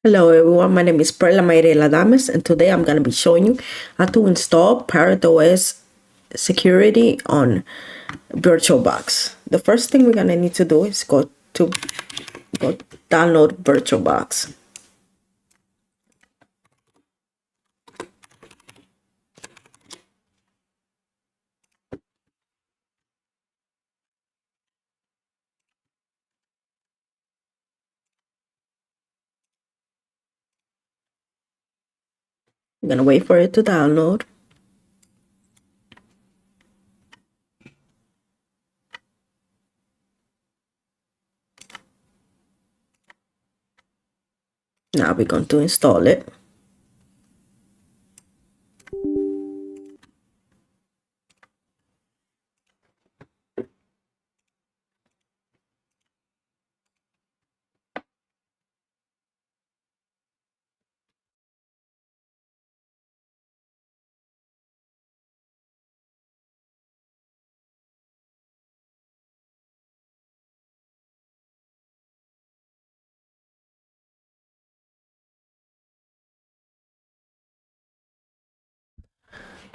Hello everyone, my name is Perla Mayre Ladames, and today I'm going to be showing you how to install Parrot OS Security on VirtualBox. The first thing we're going to need to do is go download VirtualBox. I'm going to wait for it to download. Now we're going to install it.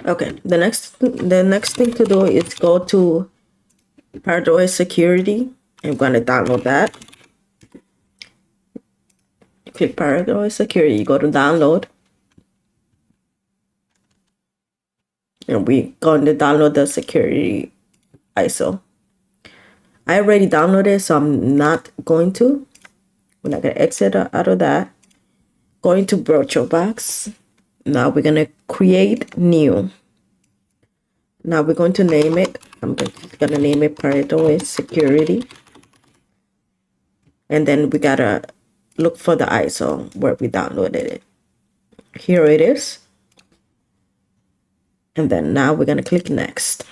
Okay, the next thing to do is go to Parrot OS Security. I'm going to download that. Click Parrot OS Security, you go to download. And we're going to download the security ISO. I already downloaded, so I'm not going to. We're not going to exit out of that. Going to VirtualBox. Now we're going to create new. Now we're going to name it. I'm going to name it Parrot OS Security. And then we got to look for the ISO where we downloaded it. Here it is. And then now we're going to click next.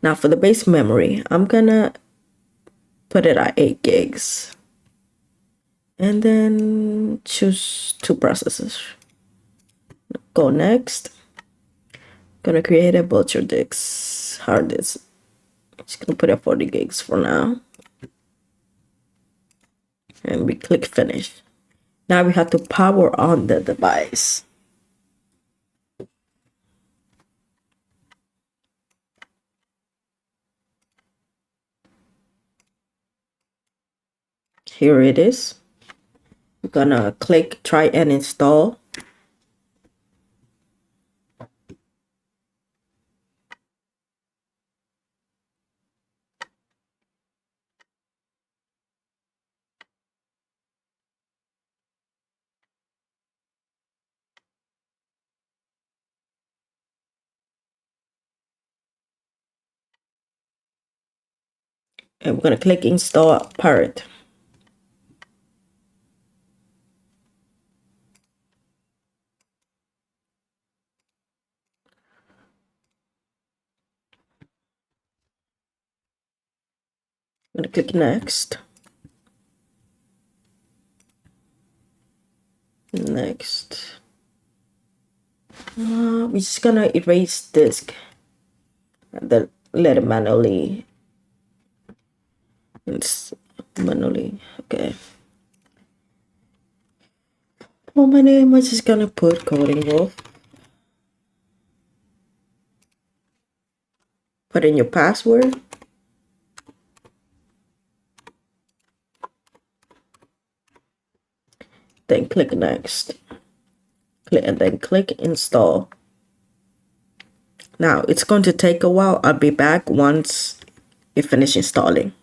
Now for the base memory, I'm going to put it at 8 gigs. And then choose 2 processors. Go next. Gonna create a virtual disk hard disk. Just gonna put it at 40 gigs for now. And we click finish. Now we have to power on the device. Here it is. We're gonna click try and install. And we're gonna click install Parrot. I'm gonna click next. Next. We're just gonna erase disk. And then let it manually. It's manually. Okay. For my name, I'm just gonna put Coding Wolf. Put in your password. Then click next. And then click install. Now it's going to take a while. I'll be back once it finishes installing.